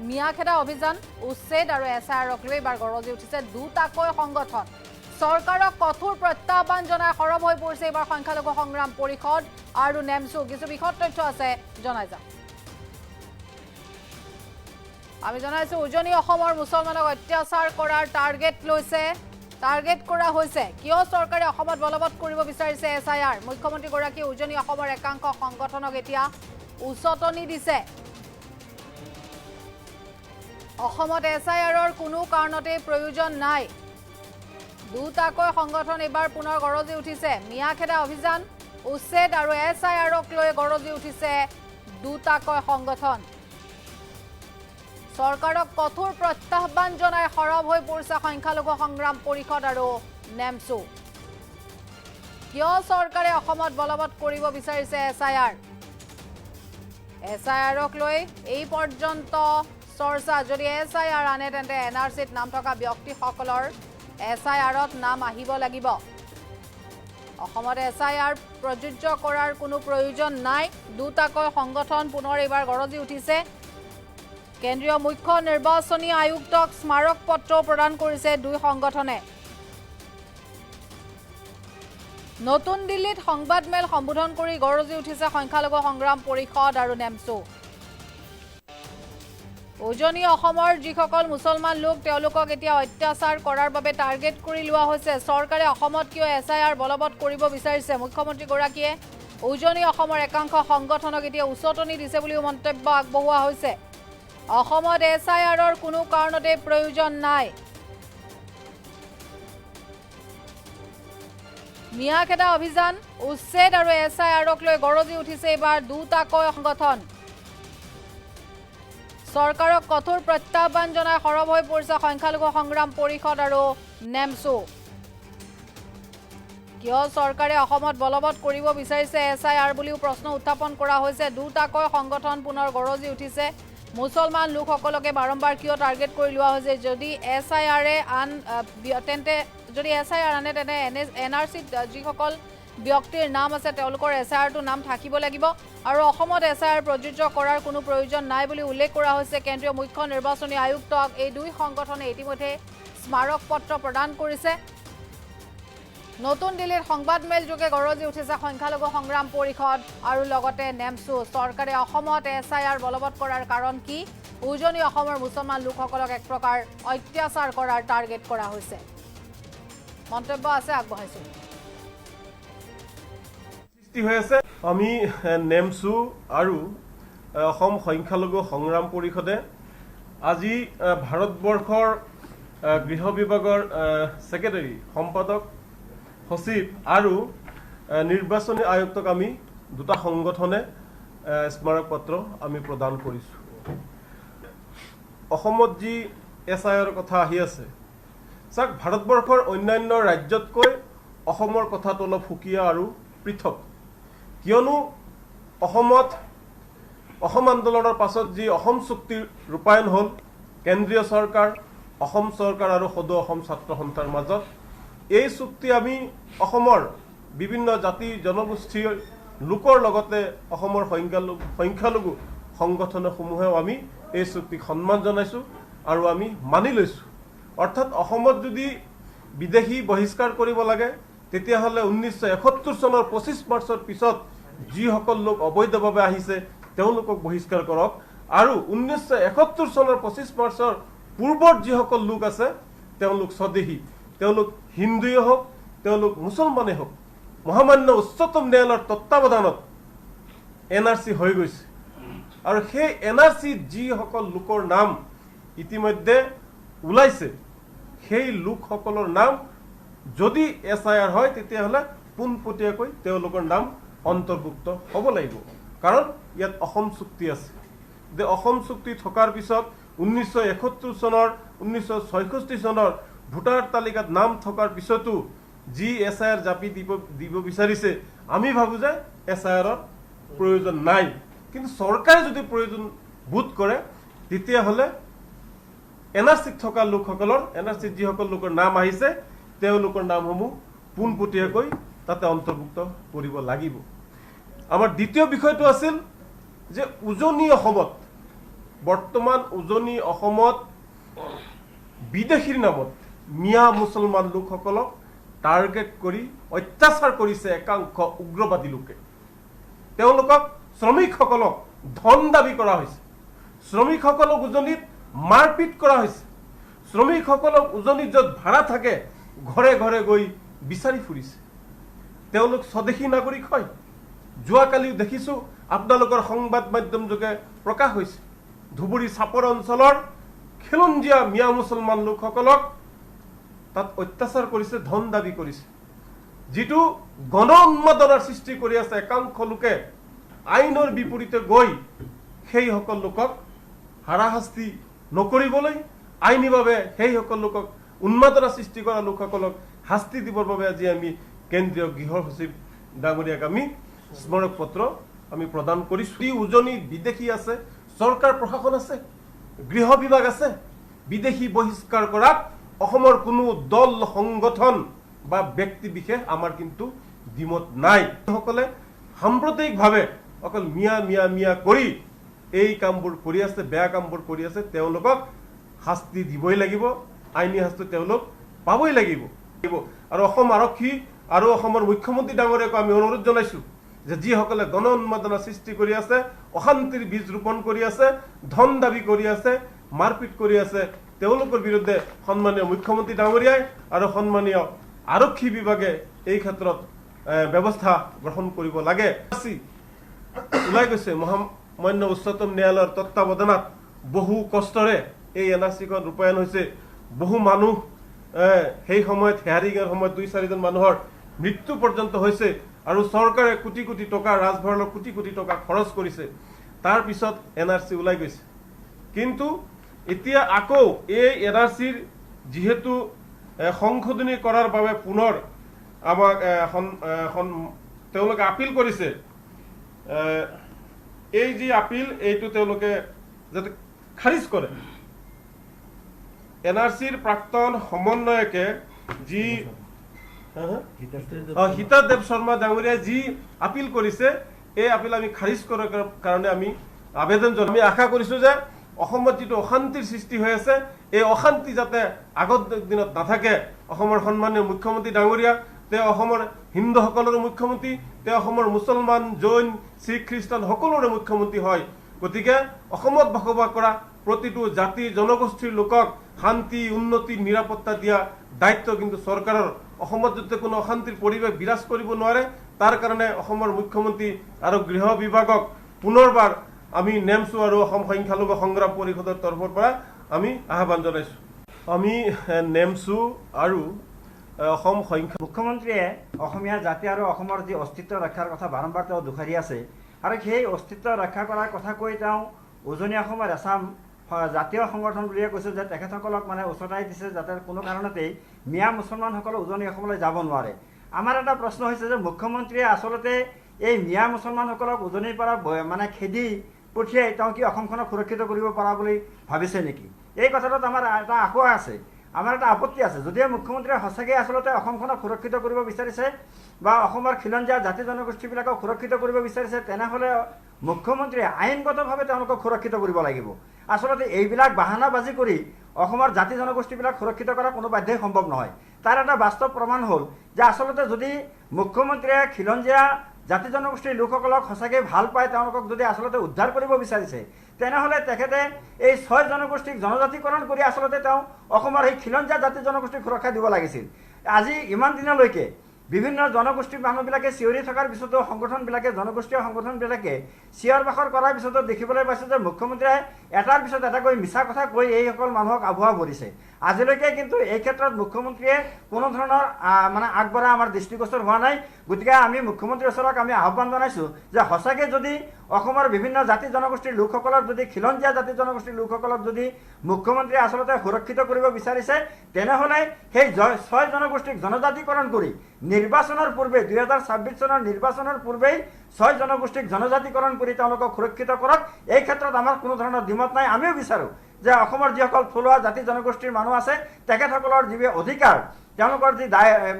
মিয়াখেদা অভিযান উচ্ছেদ আৰু এছআইআৰক লৈ এবাৰ গৰজি উঠিছে দুটাকৈ সংগঠন চৰকাৰক কঠোৰ প্ৰত্যাহ্বান জনাই সৰব হৈ পৰিছে এবাৰ সংখ্যালঘু সংগ্ৰাম পৰিষদ আৰু নেমছু কিছু বিশদ তথ্য আছে জনাই যাম আমি জনাইছো উজনি অসমৰ মুছলমানক অত্যাচাৰ কৰাৰ টাৰ্গেট কৰা হৈছে কিয় চৰকাৰে অসমত বলবৎ কৰিব বিচাৰিছে এছআইআৰ মুখ্যমন্ত্ৰী গৰাকী উজনি অসমৰ একাংশ সংগঠনক এতিয়া উচতনি দিছে অসমত এছআইআৰৰ কোনো কাৰণতে প্ৰয়োজন নাই দুটাকৈ সংগঠন এবাৰ পুনৰ গৰজি উঠিছে মিয়াখেদা অভিযান উচ্ছেদ আৰু এছআইআৰক লৈ গৰজি উঠিছে দুটাকৈ সংগঠন চৰকাৰক কঠোৰ প্ৰত্যাহ্বান জনাই সৰব হৈ পৰিছে সংখ্যালঘু সংগ্ৰাম পৰিষদ আৰু নেমছু কিয় চৰকাৰে অসমত বলবৎ কৰিব বিচাৰিছে এছআইআৰক লৈ এই পৰ্যন্ত চৰ্চা যদি এছআইআৰ আনে তেন্তে এনআৰচিত নাম থকা ব্যক্তিসকলৰ এছআইআৰত নাম আহিব লাগিব অসমত এছআইআৰ প্ৰযোজ্য কৰাৰ কোনো প্ৰয়োজন নাই দুটাকৈ সংগঠন পুনৰ এবাৰ গৰজি উঠিছে কেন্দ্ৰীয় মুখ্য নিৰ্বাচনী আয়ুক্তক স্মাৰক পত্ৰ প্ৰদান কৰিছে দুই সংগঠনে নতুন দিল্লীত সংবাদমেল সম্বোধন কৰি গৰজি উঠিছে সংখ্যালঘু সংগ্ৰাম পৰিষদ আৰু নেমছু উজনি অসমৰ যিসকল মুছলমান লোক তেওঁলোকক এতিয়া অত্যাচাৰ কৰাৰ বাবে টাৰ্গেট কৰি লোৱা হৈছে চৰকাৰে অসমত কিয় এছআইআৰ বলবৎ কৰিব বিচাৰিছে মুখ্যমন্ত্ৰী গৰাকীয়ে উজনি অসমৰ একাংশ সংগঠনক এতিয়া উচতনি দিছে বুলি মন্তব্য আগবঢ়োৱা হৈছে অসমত এছআইআৰৰ কোনো কাৰণতে প্ৰয়োজন নাই মিয়াখেদা অভিযান উচ্ছেদ আৰু এছআইআৰক লৈ গৰজি উঠিছে এবাৰ দুটাকৈ সংগঠন চৰকাৰক কঠোৰ প্ৰত্যাহ্বান জনাই সৰব হৈ পৰিছে সংখ্যালঘু সংগ্ৰাম পৰিষদ আৰু নেমছু কিয় চৰকাৰে অসমত বলবৎ কৰিব বিচাৰিছে এছআইআৰ বুলিও প্ৰশ্ন উত্থাপন কৰা হৈছে দুটাকৈ সংগঠন পুনৰ গৰজি উঠিছে মুছলমান লোকসকলকে বাৰম্বাৰ কিয় টাৰ্গেট কৰি লোৱা হৈছে যদি এছআইআৰে আনে তেন্তে এনআৰচিত যিসকল ব্যক্তিৰ নাম আছে তেওঁলোকৰ এছআইআৰটো নাম থাকিব লাগিব আৰু অসমত এছআইআৰ প্ৰযোজ্য কৰাৰ কোনো প্ৰয়োজন নাই বুলি উল্লেখ কৰা হৈছে কেন্দ্ৰীয় মুখ্য নিৰ্বাচনী আয়ুক্তক এই দুই সংগঠনে ইতিমধ্যে স্মাৰক পত্ৰ প্ৰদান কৰিছে নতুন দিল্লীত সংবাদমেল যোগে গৰজি উঠিছে সংখ্যালঘু সংগ্ৰাম পৰিষদ আৰু লগতে নেমছু চৰকাৰে অসমত এছআইআৰ বলবৎ কৰাৰ কাৰণ কি উজনি অসমৰ মুছলমান লোকসকলক এক প্ৰকাৰ অত্যাচাৰ কৰাৰ টাৰ্গেট কৰা হৈছে মন্তব্য আছে আগবঢ়াইছো আমি নেমছু আৰু অসম সংখ্যালঘু সংগ্ৰাম পৰিষদে আজি ভাৰতবৰ্ষৰ গৃহ বিভাগৰ সেক্ৰেটাৰী সম্পাদক সচিব আৰু নিৰ্বাচনী আয়ুক্তক আমি দুটা সংগঠনে স্মাৰক পত্ৰ আমি প্ৰদান কৰিছো অসমত যি এছআইআৰৰ কথা আহি আছে চাক ভাৰতবৰ্ষৰ অন্যান্য ৰাজ্যতকৈ অসমৰ কথাটো অলপ সুকীয়া আৰু পৃথক কিয়নো অসম আন্দোলনৰ পাছত যি অসম চুক্তিৰ ৰূপায়ণ হ'ল কেন্দ্ৰীয় চৰকাৰ অসম চৰকাৰ আৰু সদৌ অসম ছাত্ৰ সন্থাৰ মাজত এই চুক্তি আমি অসমৰ বিভিন্ন জাতি জনগোষ্ঠীৰ লোকৰ লগতে অসমৰ সংখ্যালঘু সংগঠনসমূহেও আমি এই চুক্তিক সন্মান জনাইছোঁ আৰু আমি মানি লৈছোঁ অৰ্থাৎ অসমত যদি বিদেশী বহিষ্কাৰ কৰিব লাগে তেতিয়াহ'লে 1971 চনৰ 25 মাৰ্চৰ পিছত যিসকল লোক অবৈধভাৱে আহিছে তেওঁলোকক বহিষ্কাৰ কৰক আৰু 1971 চনৰ 25 মাৰ্চৰ পূৰ্বৰ যিসকল লোক আছে তেওঁলোক স্বদেশী তেওঁলোক হিন্দুৱে হওক তেওঁলোক মুছলমানে হওক মহামান্য উচ্চতম ন্যায়ালয়ৰ তত্ত্বাৱধানত এনআৰচি হৈ গৈছে আৰু সেই এনআৰচিত যিসকল লোকৰ নাম ইতিমধ্যে ওলাইছে সেই লোকসকলৰ নাম যদি এছআইআৰ হয় তেতিয়াহ'লে পোনপটীয়াকৈ তেওঁলোকৰ নাম অন্তৰ্ভুক্ত হ'ব লাগিব কাৰণ ইয়াত অসম চুক্তি আছে যে অসম চুক্তি থকাৰ পিছত 1971 চনৰ 1966 চনৰ ভোটাৰ তালিকাত নাম থকাৰ পিছতো যি এছআইআৰ জাপি দিব বিচাৰিছে আমি ভাবো যে এছআইআৰৰ প্ৰয়োজন নাই কিন্তু চৰকাৰে যদি প্ৰয়োজন বোধ কৰে তেতিয়াহ'লে এনআৰচিত থকা লোকসকলৰ এনআৰচিত যিসকল লোকৰ নাম আহিছে তেওঁলোকৰ নামসমূহ পোনপটীয়াকৈ তাতে অন্তৰ্ভুক্ত কৰিব লাগিব আমাৰ দ্বিতীয় বিষয়টো আছিল যে উজনি অসমত বৰ্তমান উজনি অসমত বিদেশীৰ নামত মিয়া মুছলমান লোকসকলক টাৰ্গেট কৰি অত্যাচাৰ কৰিছে একাংশ উগ্ৰবাদী লোকে। তেওঁলোকক শ্ৰমিকসকলক ধন দাবী কৰা হৈছে, শ্ৰমিকসকলক উজনিত মাৰপিট কৰা হৈছে, শ্ৰমিকসকলক উজনিত য'ত ভাড়া থাকে ঘৰে ঘৰে গৈ বিচাৰি ফুৰিছে। তেওঁলোক স্বদেশী নাগৰিক হয়। যোৱাকালিও দেখিছোঁ আপোনালোকৰ সংবাদ মাধ্যম যোগে প্ৰকাশ হৈছে, ধুবুৰী চাপৰ অঞ্চলৰ খিলঞ্জীয়া মিয়া মুছলমান লোকসকলক তাত অত্যাচাৰ কৰিছে, ধন দাবী কৰিছে, যিটো গণ উন্মাদনাৰ সৃষ্টি কৰি আছে। একাংশ লোকে আইনৰ বিপৰীতে গৈ সেইসকল লোকক হাৰাশাস্তি নকৰিবলৈ, আইনীভাৱে সেইসকল লোকক উন্মাদনা সৃষ্টি কৰা লোকসকলক শাস্তি দিবৰ বাবে আজি আমি কেন্দ্ৰীয় গৃহ সচিব ডাঙৰীয়াক আমি স্মাৰক পত্ৰ আমি প্ৰদান কৰিছোঁ। উজনিত বিদেশী আছে, চৰকাৰ প্ৰশাসন আছে, গৃহ বিভাগ আছে। বিদেশী বহিষ্কাৰ কৰাত অসমৰ কোনো দল সংগঠন বা ব্যক্তি বিশেষ আমাৰ কিন্তু দ্বিমত নাই। সকলে সাম্প্ৰদায়িকভাৱে অকল মিয়া মিয়া মিয়া কৰি এই কামবোৰ কৰি আছে, বেয়া কামবোৰ কৰি আছে। তেওঁলোকক শাস্তি দিবই লাগিব, আইনী শাস্তি তেওঁলোক পাবই লাগিব। আৰু অসম আৰক্ষী আৰু অসমৰ মুখ্যমন্ত্ৰী ডাঙৰীয়াক আমি অনুৰোধ জনাইছোঁ যে যিসকলে গণ উন্মাদনা সৃষ্টি কৰি আছে, অশান্তিৰ বীজ ৰোপণ কৰি আছে, ধন দাবী কৰি আছে, মাৰপিট কৰি আছে, তেওঁলোকৰ বিৰুদ্ধে সন্মানীয় মুখ্যমন্ত্ৰী ডাঙৰীয়াই আৰু সন্মানীয় আৰক্ষী বিভাগে এই ক্ষেত্ৰত ব্যৱস্থা গ্ৰহণ কৰিব লাগে। ওলাই গৈছে মহামান্য উচ্চতম ন্যায়ালয়ৰ তত্বাৱধানত বহু কষ্টৰে এই NRC-খন ৰূপায়ণ হৈছে। বহু মানুহ সেই সময়ত হেয়াৰিঙৰ সময়ত 2-4জন মানুহৰ মৃত্যু পৰ্যন্ত হৈছে আৰু চৰকাৰে কোটি কোটি টকা, ৰাজভঁৰালৰ কোটি কোটি টকা খৰচ কৰিছে। তাৰ পিছত NRC ওলাই গৈছে। কিন্তু এতিয়া আকৌ এই NRC-ৰ যিহেতু সংশোধনী কৰাৰ বাবে পুনৰ আমাক তেওঁলোকে আপিল কৰিছে। এই যি আপিল, এইটো তেওঁলোকে যাতে খাৰিজ কৰে। NRC-ৰ প্ৰাক্তন সমন্বয়কে যি হিতাদেৱ শৰ্মা ডাঙৰীয়াই যি আপিল কৰিছে, এই আপিল আমি খাৰিজ কৰাৰ কাৰণে আমি আবেদন জনাম। আমি আশা কৰিছোঁ যে অসমত যিটো অশান্তিৰ সৃষ্টি হৈ আছে, এই অশান্তি যাতে আগত দিনত নাথাকে। অসমৰ সন্মানীয় মুখ্যমন্ত্ৰী ডাঙৰীয়া, তেওঁ অসমৰ হিন্দুসকলৰো মুখ্যমন্ত্ৰী, তেওঁ অসমৰ মুছলমান, জৈন, শিখ, খ্ৰীষ্টান সকলোৰে মুখ্যমন্ত্ৰী হয়। গতিকে অসমত বসবাস কৰা প্ৰতিটো জাতি জনগোষ্ঠীৰ লোকক শান্তি, উন্নতি, নিৰাপত্তা দিয়া দায়িত্ব কিন্তু চৰকাৰৰ। অসমত যাতে কোনো অশান্তিৰ পৰিৱেশ বিৰাজ কৰিব নোৱাৰে, তাৰ কাৰণে অসমৰ মুখ্যমন্ত্ৰী আৰু গৃহ বিভাগক পুনৰবাৰ আমি নেমচু আৰু অসম সংখ্যালঘু সংগ্ৰাম পৰিষদৰ তৰফৰ পৰা আমি আহ্বান জনাইছোঁ। আমি নেমচু আৰু অসম সংখ্যা মুখ্যমন্ত্ৰীয়ে অসমীয়া জাতি আৰু অসমৰ যি অস্তিত্ব ৰক্ষাৰ কথা বাৰম্বাৰ তেওঁ দোহাৰি আছে আৰু সেই অস্তিত্ব ৰক্ষা কৰাৰ কথা কৈ তেওঁ উজনি অসমৰ এছাম জাতীয় সংগঠন বুলিয়ে কৈছে যে তেখেতসকলক মানে উচতাই দিছে যাতে কোনো কাৰণতেই মিয়া মুছলমানসকল উজনি অসমলৈ যাব নোৱাৰে। আমাৰ এটা প্ৰশ্ন হৈছে যে মুখ্যমন্ত্ৰীয়ে আচলতে এই মিয়া মুছলমানসকলক উজনিৰ পৰা মানে খেদি পঠিয়াই তেওঁ কি অসমখনক সুৰক্ষিত কৰিব পৰা বুলি ভাবিছে নেকি? এই কথাটোত আমাৰ এটা আশা আছে, আমাৰ এটা আপত্তি আছে। যদিও মুখ্যমন্ত্ৰীয়ে সঁচাকৈ আচলতে অসমখনক সুৰক্ষিত কৰিব বিচাৰিছে বা অসমৰ খিলঞ্জীয়া জাতি জনগোষ্ঠীবিলাকক সুৰক্ষিত কৰিব বিচাৰিছে, তেনেহ'লে মুখ্যমন্ত্ৰীয়ে আইনগতভাৱে তেওঁলোকক সুৰক্ষিত কৰিব লাগিব। আচলতে এইবিলাক বাহানাবাজি কৰি অসমৰ জাতি জনগোষ্ঠীবিলাক সুৰক্ষিত কৰা কোনো বাধ্যই সম্ভৱ নহয়। তাৰ এটা বাস্তৱ প্ৰমাণ হ'ল যে আচলতে যদি মুখ্যমন্ত্ৰীয়ে খিলঞ্জীয়া জাতি জনগোষ্ঠীৰ লোকসকলক সঁচাকৈ ভাল পায়, তেওঁলোকক যদি আচলতে উদ্ধাৰ কৰিব বিচাৰিছে, তেনেহ'লে তেখেতে এই 6 জনগোষ্ঠীক জনজাতিকৰণ কৰি আচলতে তেওঁ অসমৰ সেই খিলঞ্জীয়া জাতি জনগোষ্ঠীক সুৰক্ষা দিব লাগিছিল। আজি ইমান দিনলৈকে বিভিন্ন জনগোষ্ঠীৰ মানুহবিলাকে চিঞৰি থকাৰ পিছতো সংগঠনবিলাকে, জনগোষ্ঠীয় সংগঠনবিলাকে চিঞৰ বাখৰ কৰাৰ পিছতো দেখিবলৈ পাইছোঁ যে মুখ্যমন্ত্ৰীয়ে এটাৰ পিছত এটাকৈ মিছা কথা কৈ এইসকল মানুহক আভুৱা ভৰিছে। আজিলৈকে কিন্তু এই ক্ষেত্ৰত মুখ্যমন্ত্ৰীয়ে কোনো ধৰণৰ মানে আগবঢ়া আমাৰ দৃষ্টিগোচৰ হোৱা নাই। গতিকে আমি মুখ্যমন্ত্ৰীৰ ওচৰত আমি আহ্বান জনাইছোঁ যে সঁচাকৈ যদি অসমৰ বিভিন্ন জাতি জনগোষ্ঠীৰ লোকসকলক, যদি খিলঞ্জীয়া জাতি জনগোষ্ঠীৰ লোকসকলক যদি মুখ্যমন্ত্ৰীয়ে আচলতে সুৰক্ষিত কৰিব বিচাৰিছে, তেনেহ'লে সেই 6 জনগোষ্ঠীক জনজাতিকৰণ কৰি নিৰ্বাচনৰ পূৰ্বে 2026 চনৰ নিৰ্বাচনৰ পূৰ্বেই 6 জনগোষ্ঠীক জনজাতিকৰণ কৰি তেওঁলোকক সুৰক্ষিত কৰক। এই ক্ষেত্ৰত আমাৰ কোনো ধৰণৰ দ্বিমত নাই। আমিও বিচাৰোঁ যে অসমৰ যিসকল থলুৱা জাতি জনগোষ্ঠীৰ মানুহ আছে, তেখেতসকলৰ যি অধিকাৰ, তেওঁলোকৰ যি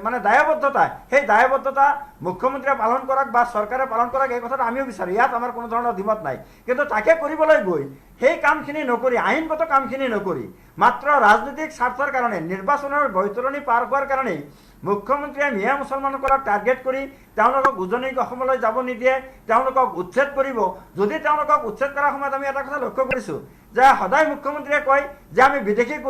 মানে দায়বদ্ধতা, সেই দায়বদ্ধতা মুখ্যমন্ত্ৰীয়ে পালন কৰক বা চৰকাৰে পালন কৰক, এই কথাটো আমিও বিচাৰোঁ, ইয়াত আমাৰ কোনো ধৰণৰ দ্বিমত নাই। কিন্তু তাকে কৰিবলৈ গৈ সেই কামখিনি নকৰি, আইনগত কামখিনি নকৰি, মাত্ৰ ৰাজনৈতিক স্বাৰ্থৰ কাৰণে, নিৰ্বাচনৰ বৈতৰণি পাৰ হোৱাৰ কাৰণেই মুখ্যমন্ত্ৰীয়ে মিয়া মুছলমানসকলক টাৰ্গেট কৰি তেওঁলোকক উজনি অসমলৈ যাব নিদিয়ে, তেওঁলোকক উচ্ছেদ কৰিব। যদি তেওঁলোকক উচ্ছেদ কৰাৰ সময়ত আমি এটা কথা লক্ষ্য কৰিছোঁ যে সদায় মুখ্যমন্ত্ৰীয়ে কয় যে আমি বিদেশীক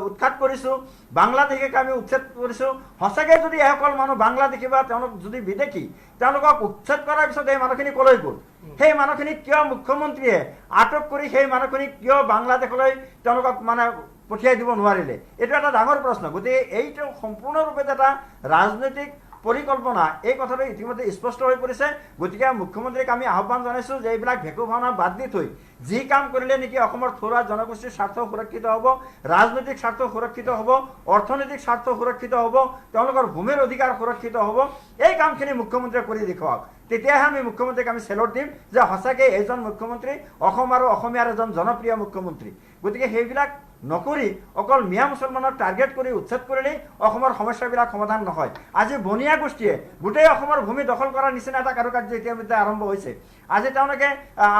উৎখাত কৰিছোঁ, বাংলাদেশীক আমি উচ্ছেদ কৰিছোঁ। সঁচাকৈ যদি এসকল মানুহ বাংলাদেশী বা তেওঁলোক যদি বিদেশী, তেওঁলোকক উচ্ছেদ কৰাৰ পিছত এই মানুহখিনি ক'লৈ গ'ল? সেই মানুহখিনিক কিয় মুখ্যমন্ত্ৰীয়ে আটক কৰি সেই মানুহখিনিক কিয় বাংলাদেশলৈ তেওঁলোকক মানে পঠিয়াই দিব নোৱাৰিলে? এইটো এটা ডাঙৰ প্ৰশ্ন। গতিকে এইটো সম্পূৰ্ণৰূপে এটা ৰাজনৈতিক পৰিকল্পনা, এই কথাটো ইতিমধ্যে স্পষ্ট হৈ পৰিছে। গতিকে মুখ্যমন্ত্ৰীক আমি আহ্বান জনাইছোঁ যে এইবিলাক ভেকু ভাওনা বাদ দি থৈ যি কাম কৰিলে নেকি অসমৰ থলুৱা জনগোষ্ঠীৰ স্বাৰ্থ সুৰক্ষিত হ'ব, ৰাজনৈতিক স্বাৰ্থ সুৰক্ষিত হ'ব, অৰ্থনৈতিক স্বাৰ্থ সুৰক্ষিত হ'ব, তেওঁলোকৰ ভূমিৰ অধিকাৰ সুৰক্ষিত হ'ব, এই কামখিনি মুখ্যমন্ত্ৰীয়ে কৰি দেখুৱাওক। তেতিয়াহে আমি মুখ্যমন্ত্ৰীক আমি চেলট দিম যে সঁচাকৈ এইজন মুখ্যমন্ত্ৰী অসম আৰু অসমীয়াৰ এজন জনপ্ৰিয় মুখ্যমন্ত্ৰী। গতিকে সেইবিলাক নকৰি অকল মিয়া মুছলমানক টাৰ্গেট কৰি উচ্ছেদ কৰিলেই অসমৰ সমস্যাবিলাক সমাধান নহয়। আজি বনিয়া গোষ্ঠীয়ে গোটেই অসমৰ ভূমি দখল কৰাৰ নিচিনা এটা কাৰুকাৰ্য ইতিমধ্যে আৰম্ভ হৈছে। আজি তেওঁলোকে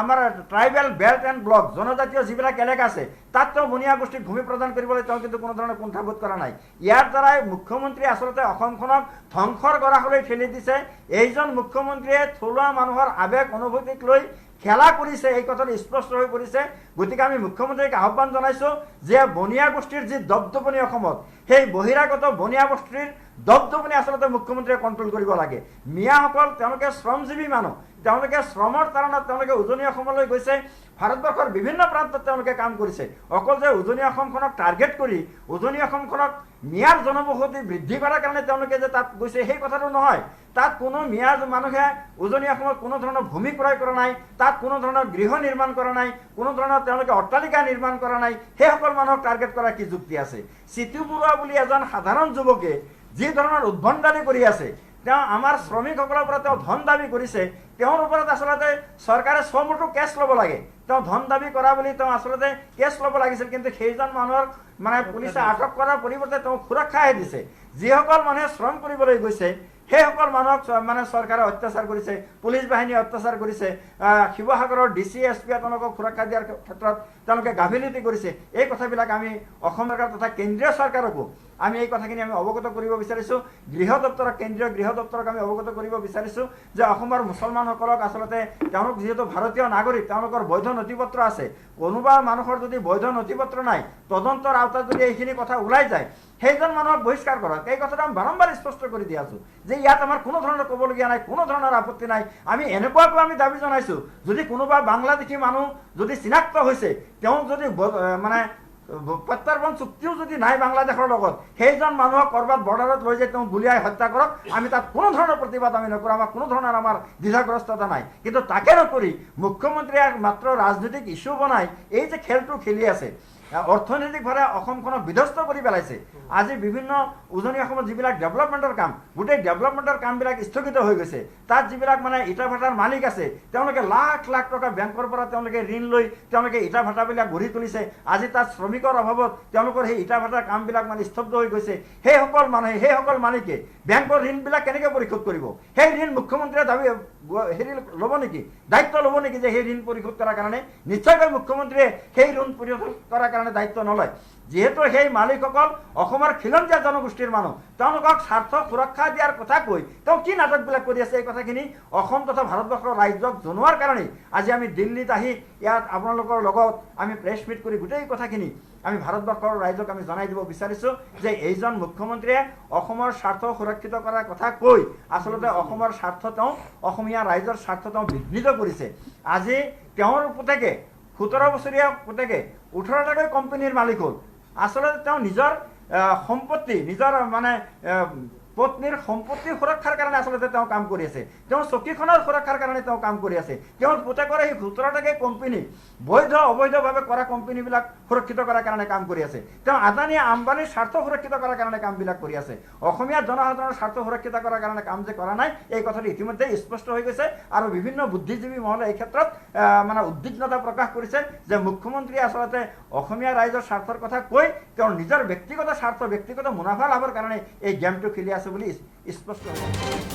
আমাৰ ট্ৰাইবেল বেল্ট এণ্ড ব্লক, জনজাতীয় যিবিলাক এলেকা আছে, তাত তেওঁ বনিয়া গোষ্ঠীক ভূমি প্ৰদান কৰিবলৈ তেওঁ কিন্তু কোনো ধৰণৰ কুণ্ঠাবোধ কৰা নাই। ইয়াৰ দ্বাৰাই মুখ্যমন্ত্ৰীয়ে আচলতে অসমখনক ধ্বংসৰ গৰাহলৈ ঠেলি দিছে। এইজন মুখ্যমন্ত্ৰীয়ে থলুৱা মানুহৰ আৱেগ অনুভূতিক লৈ খেলা কৰিছে, এই কথাটো স্পষ্ট হৈ পৰিছে। গতিকে আমি মুখ্যমন্ত্ৰীক আহ্বান জনাইছোঁ যে বনিয়া গোষ্ঠীৰ যি দপদপনি অসমত, সেই বহিৰাগত বনিয়া গোষ্ঠীৰ দপদপনি আচলতে মুখ্যমন্ত্ৰীয়ে কণ্ট্ৰল কৰিব লাগে। মিয়াসকল তেওঁলোকে শ্ৰমজীৱী মানুহ, তেওঁলোকে শ্ৰমৰ তাৰণত তেওঁলোকে উজনি অসমলৈ গৈছে, ভাৰতবৰ্ষৰ বিভিন্ন প্ৰান্তত তেওঁলোকে কাম কৰিছে। অকল যে উজনি অসমখনক টাৰ্গেট কৰি উজনি অসমখনক মিয়াৰ জনবসতি বৃদ্ধি কৰাৰ কাৰণে তেওঁলোকে যে তাত গৈছে সেই কথাটো নহয়। তাত কোনো মিয়া মানুহে উজনি অসমত কোনো ধৰণৰ ভূমি ক্ৰয় কৰা নাই, তাত কোনো ধৰণৰ গৃহ নিৰ্মাণ কৰা নাই, কোনো ধৰণৰ তেওঁলোকে অট্টালিকা নিৰ্মাণ কৰা নাই। সেইসকল মানুহক টাৰ্গেট কৰাৰ কি যুক্তি আছে? চিতু বৰুৱা বুলি এজন সাধাৰণ যুৱকে যি ধৰণৰ উদ্ভণ্ডালি কৰি আছে, তেওঁ আমাৰ শ্ৰমিকসকলৰ পৰা তেওঁ ধন দাবী কৰিছে, তেওঁৰ ওপৰত আচলতে চৰকাৰে চমুটো কেছ ল'ব লাগে। তেওঁ ধন দাবী কৰা বুলি তেওঁ আচলতে কেছ ল'ব লাগিছিল, কিন্তু সেইজন মানুহৰ মানে পুলিচে আটক কৰাৰ পৰিৱৰ্তে তেওঁ সুৰক্ষাহে দিছে। যিসকল মানুহে শ্ৰম কৰিবলৈ গৈছে সেইসকল মানুহক মানে চৰকাৰে অত্যাচাৰ কৰিছে, পুলিচ বাহিনীয়ে অত্যাচাৰ কৰিছে, শিৱসাগৰৰ DC SP তেওঁলোকক সুৰক্ষা দিয়াৰ ক্ষেত্ৰত তেওঁলোকে গাফিলতি কৰিছে। এই কথাবিলাক আমি অসম চৰকাৰ তথা কেন্দ্ৰীয় চৰকাৰকো আমি এই কথাখিনি আমি অৱগত কৰিব বিচাৰিছোঁ। গৃহ দপ্তৰক, কেন্দ্ৰীয় গৃহ দপ্তৰক আমি অৱগত কৰিব বিচাৰিছোঁ যে অসমৰ মুছলমানসকলক আচলতে তেওঁলোক যিহেতু ভাৰতীয় নাগৰিক, তেওঁলোকৰ বৈধ নথিপত্ৰ আছে। কোনোবা মানুহৰ যদি বৈধ নথিপত্ৰ নাই, তদন্তৰ আওতাত যদি এইখিনি কথা ওলাই যায়, সেইজন মানুহক বহিষ্কাৰ কৰক। এই কথাটো আমি বাৰম্বাৰ স্পষ্ট কৰি দি আছোঁ যে ইয়াত আমাৰ কোনো ধৰণৰ ক'বলগীয়া নাই, কোনো ধৰণৰ আপত্তি নাই। আমি এনেকুৱাকৈ আমি দাবী জনাইছোঁ, যদি কোনোবা বাংলাদেশী মানুহ যদি চিনাক্ত হৈছে, তেওঁ যদি মানে প্ৰত্যাৰ্পণ চুক্তিও যদি নাই বাংলাদেশৰ লগত, সেইজন মানুহক ক'ৰবাত বৰ্ডাৰত লৈ যায় তেওঁ গুলিয়াই হত্যা কৰক, আমি তাত কোনো ধৰণৰ প্ৰতিবাদ আমি নকৰোঁ। আমাৰ কোনো ধৰণৰ আমাৰ দ্বিধাগ্ৰস্ততা নাই। কিন্তু তাকে নকৰি মুখ্যমন্ত্ৰীয়ে মাত্ৰ ৰাজনৈতিক ইস্যু বনাই এই যে খেলটো খেলি আছে, অৰ্থনৈতিকভাৱে অসমখনক বিধ্বস্ত কৰি পেলাইছে। আজি বিভিন্ন উজনি অসমত যিবিলাক ডেভেলপমেণ্টৰ কাম, গোটেই ডেভেলপমেণ্টৰ কামবিলাক স্থগিত হৈ গৈছে। তাত যিবিলাক মানে ইটা ভাটাৰ মালিক আছে, তেওঁলোকে লাখ লাখ টকা বেংকৰ পৰা তেওঁলোকে ঋণ লৈ তেওঁলোকে ইটা ভাটাবিলাক গঢ়ি তুলিছে। আজি তাত শ্ৰমিকৰ অভাৱত তেওঁলোকৰ সেই ইটা ভাটাৰ কামবিলাক মানে স্তব্ধ হৈ গৈছে। সেইসকল মানুহে, সেইসকল মালিকে বেংকৰ ঋণবিলাক কেনেকৈ পৰিশোধ কৰিব? সেই ঋণ মুখ্যমন্ত্ৰীয়ে দাবী ল'ব নেকি, দায়িত্ব ল'ব নেকি যে সেই ঋণ পৰিশোধ কৰাৰ কাৰণে? নিশ্চয়কৈ মুখ্যমন্ত্ৰীয়ে সেই ঋণ পৰিশোধ কৰাৰ কাৰণে দায়িত্ব নলয়। যিহেতু সেই মালিকসকল অসমৰ খিলঞ্জীয়া জনগোষ্ঠীৰ মানুহ, তেওঁলোকক স্বাৰ্থ সুৰক্ষা দিয়াৰ কথা কৈ তেওঁ কি নাটকবিলাক কৰি আছে, এই কথাখিনি অসম তথা ভাৰতবৰ্ষৰ ৰাজ্যক জনোৱাৰ কাৰণেই আজি আমি দিল্লীত আহি ইয়াত আপোনালোকৰ লগত আমি প্ৰেছ মিট কৰি গোটেই কথাখিনি আমি ভাৰতবৰ্ষৰ ৰাইজক আমি জনাই দিব বিচাৰিছোঁ যে এইজন মুখ্যমন্ত্ৰীয়ে অসমৰ স্বাৰ্থ সুৰক্ষিত কৰাৰ কথা কৈ আচলতে অসমৰ স্বাৰ্থ তেওঁ, অসমীয়া ৰাইজৰ স্বাৰ্থ তেওঁ বিঘ্নিত কৰিছে। আজি তেওঁৰ পুতেকে 17 বছৰীয়া পুতেকে 18টাকৈ কোম্পানীৰ মালিক হ'ল। আচলতে তেওঁ নিজৰ সম্পত্তি, নিজৰ মানে পত্নীৰ সম্পত্তিৰ সুৰক্ষাৰ কাৰণে আচলতে তেওঁ কাম কৰি আছে, তেওঁৰ চকীখনৰ সুৰক্ষাৰ কাৰণে তেওঁ কাম কৰি আছে, তেওঁৰ পুতেকৰ সেই 17টাকে কোম্পানী বৈধ অবৈধভাৱে কৰা কোম্পানীবিলাক সুৰক্ষিত কৰাৰ কাৰণে কাম কৰি আছে, তেওঁ আদানী আম্বানীৰ স্বাৰ্থ সুৰক্ষিত কৰাৰ কাৰণে কামবিলাক কৰি আছে। অসমীয়া জনসাধাৰণৰ স্বাৰ্থ সুৰক্ষিত কৰাৰ কাৰণে কাম যে কৰা নাই এই কথাটো ইতিমধ্যে স্পষ্ট হৈ গৈছে। আৰু বিভিন্ন বুদ্ধিজীৱী মহলে এই ক্ষেত্ৰত মানে উদ্বিগ্নতা প্ৰকাশ কৰিছে যে মুখ্যমন্ত্ৰীয়ে আচলতে অসমীয়া ৰাইজৰ স্বাৰ্থৰ কথা কৈ তেওঁৰ নিজৰ ব্যক্তিগত স্বাৰ্থ ব্যক্তিগত মুনাফা লাভৰ কাৰণে এই গেমটো খেলি আছে বুলি স্পষ্ট হৈ গৈছে।